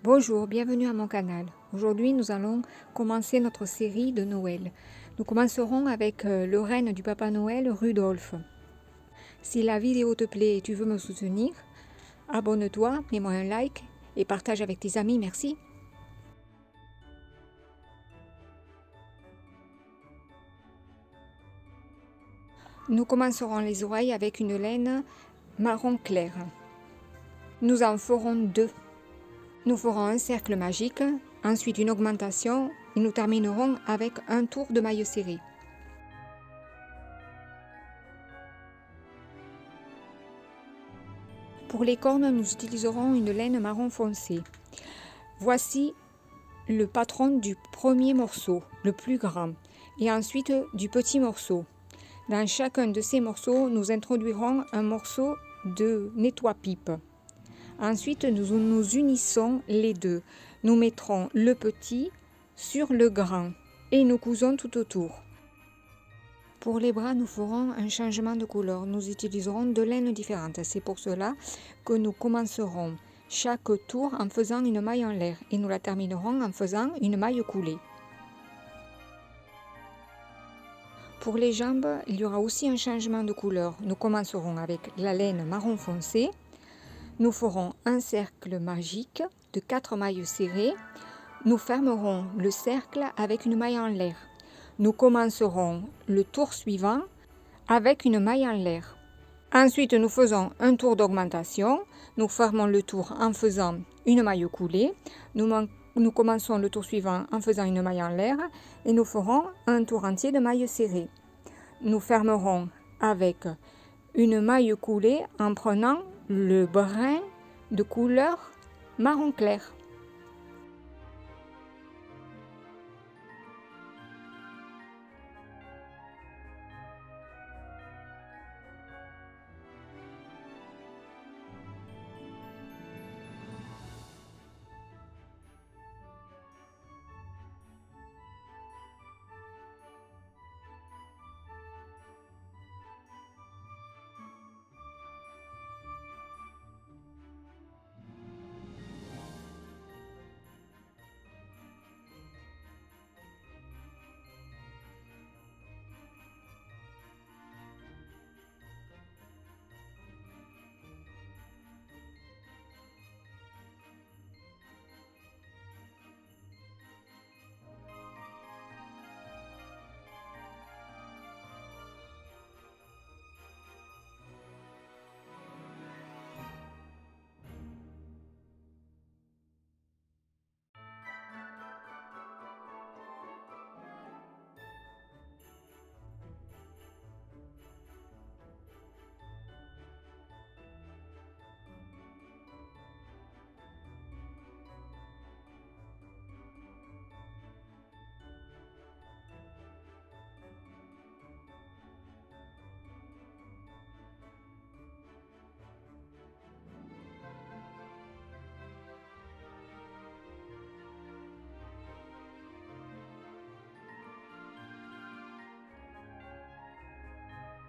Bonjour, bienvenue à mon canal. Aujourd'hui, nous allons commencer notre série de Noël. Nous commencerons avec le renne du Papa Noël, Rudolph. Si la vidéo te plaît et tu veux me soutenir, abonne-toi, mets-moi un like et partage avec tes amis, merci. Nous commencerons les oreilles avec une laine marron clair. Nous en ferons 2. Nous ferons un cercle magique, ensuite une augmentation et nous terminerons avec un tour de maille serré. Pour les cornes, nous utiliserons une laine marron foncé. Voici le patron du premier morceau, le plus grand, et ensuite du petit morceau. Dans chacun de ces morceaux, nous introduirons un morceau de nettoie-pipe. Ensuite, nous unissons les deux. Nous mettrons le petit sur le grand et nous cousons tout autour. Pour les bras, nous ferons un changement de couleur. Nous utiliserons 2 laines différentes. C'est pour cela que nous commencerons chaque tour en faisant une maille en l'air et nous la terminerons en faisant une maille coulée. Pour les jambes, il y aura aussi un changement de couleur. Nous commencerons avec la laine marron foncé. Nous ferons un cercle magique de 4 mailles serrées. Nous fermerons le cercle avec une maille en l'air. Nous commencerons le tour suivant avec une maille en l'air. Ensuite, nous faisons un tour d'augmentation. Nous fermons le tour en faisant une maille coulée. Nous commençons le tour suivant en faisant une maille en l'air et nous ferons un tour entier de mailles serrées. Nous fermerons avec une maille coulée en prenant le brin de couleur marron clair.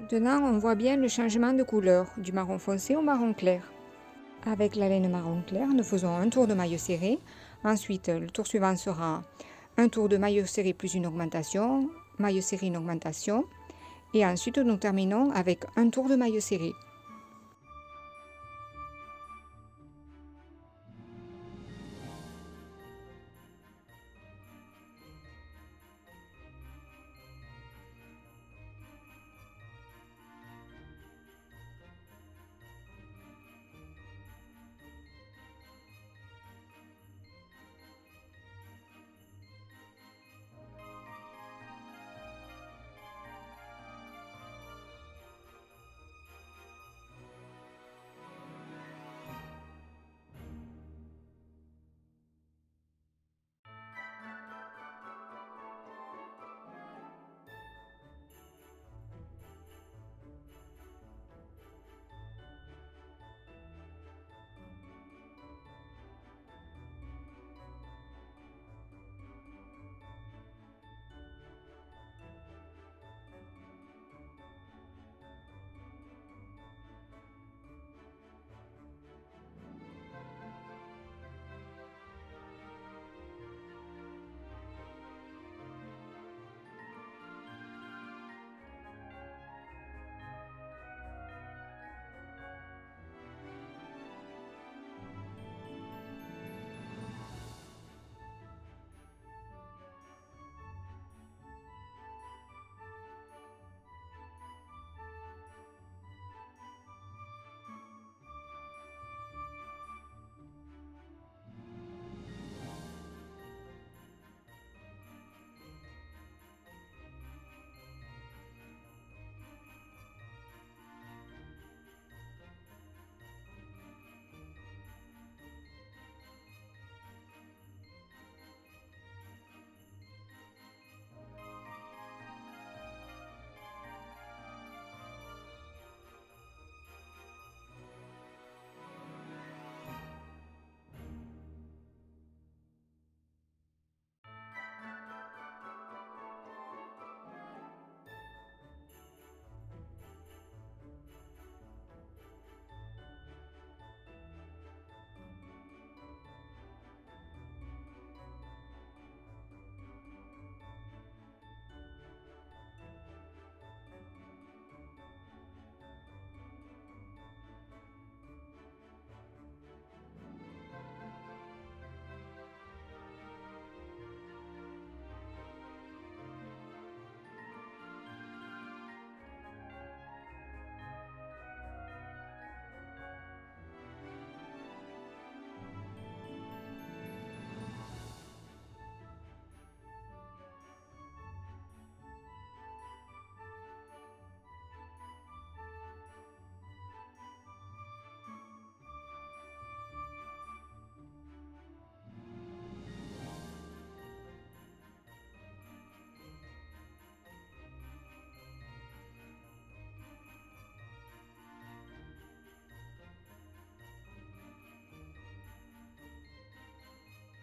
Maintenant, on voit bien le changement de couleur du marron foncé au marron clair. Avec la laine marron clair, nous faisons un tour de maille serré. Ensuite, le tour suivant sera un tour de maille serré plus une augmentation, maille serrée, une augmentation. Et ensuite, nous terminons avec un tour de maille serré.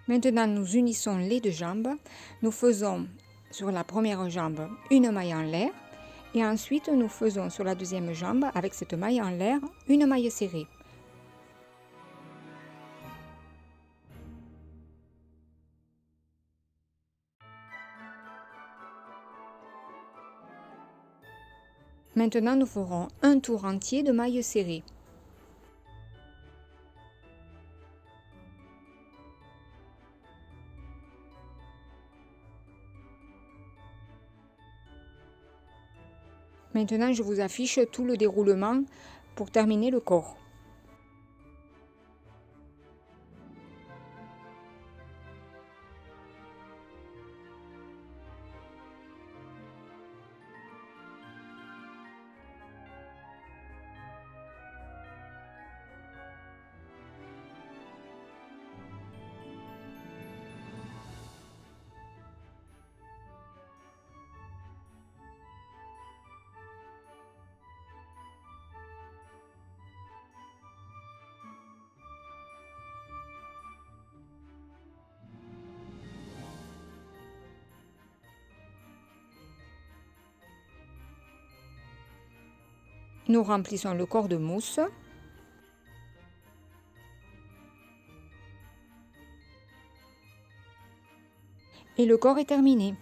Maintenant, nous unissons les deux jambes. Nous faisons sur la première jambe une maille en l'air et ensuite nous faisons sur la deuxième jambe avec cette maille en l'air une maille serrée. Maintenant, nous ferons un tour entier de mailles serrées. Maintenant, je vous affiche tout le déroulement pour terminer le corps. Nous remplissons le corps de mousse. Et le corps est terminé.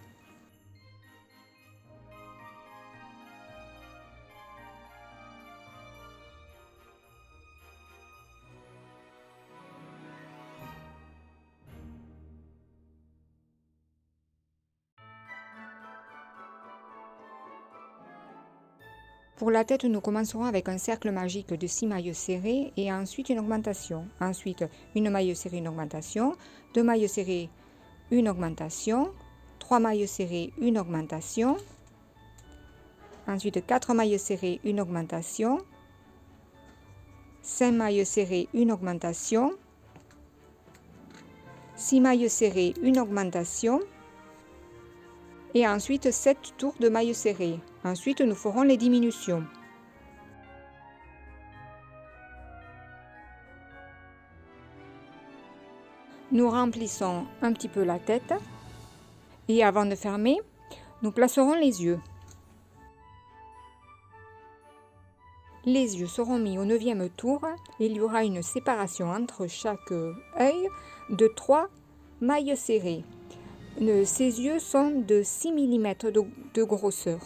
Pour la tête, nous commencerons avec un cercle magique de 6 mailles serrées et ensuite une augmentation. Ensuite, une maille serrée, une augmentation, 2 mailles serrées, une augmentation, 3 mailles serrées, une augmentation. Ensuite, 4 mailles serrées, une augmentation, 5 mailles serrées, une augmentation, 6 mailles serrées, une augmentation et ensuite 7 tours de mailles serrées. Ensuite, nous ferons les diminutions. Nous remplissons un petit peu la tête et avant de fermer, nous placerons les yeux. Les yeux seront mis au 9e tour et il y aura une séparation entre chaque œil de 3 mailles serrées. Ces yeux sont de 6 mm de grosseur.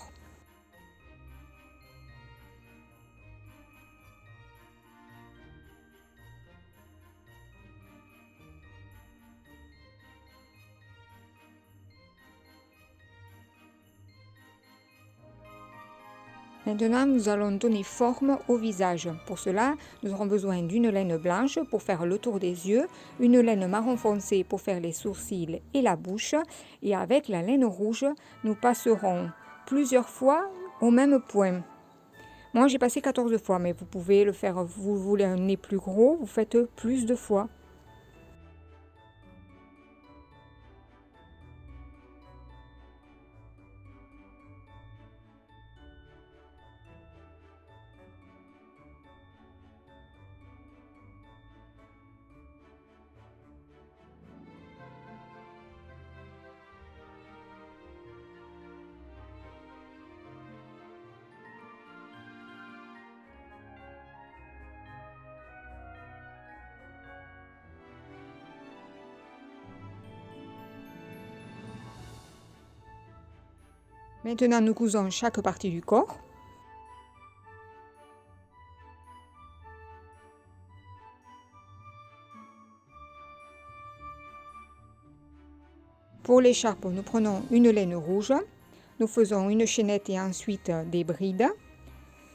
Maintenant, nous allons donner forme au visage. Pour cela, nous aurons besoin d'une laine blanche pour faire le tour des yeux, une laine marron foncé pour faire les sourcils et la bouche. Et avec la laine rouge, nous passerons plusieurs fois au même point. Moi, j'ai passé 14 fois, mais vous pouvez le faire, vous voulez un nez plus gros, vous faites plus de fois. Maintenant, nous cousons chaque partie du corps. Pour l'écharpe, nous prenons une laine rouge, nous faisons une chaînette et ensuite des brides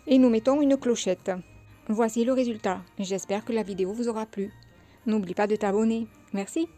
et nous mettons une clochette. Voici le résultat. J'espère que la vidéo vous aura plu. N'oublie pas de t'abonner. Merci.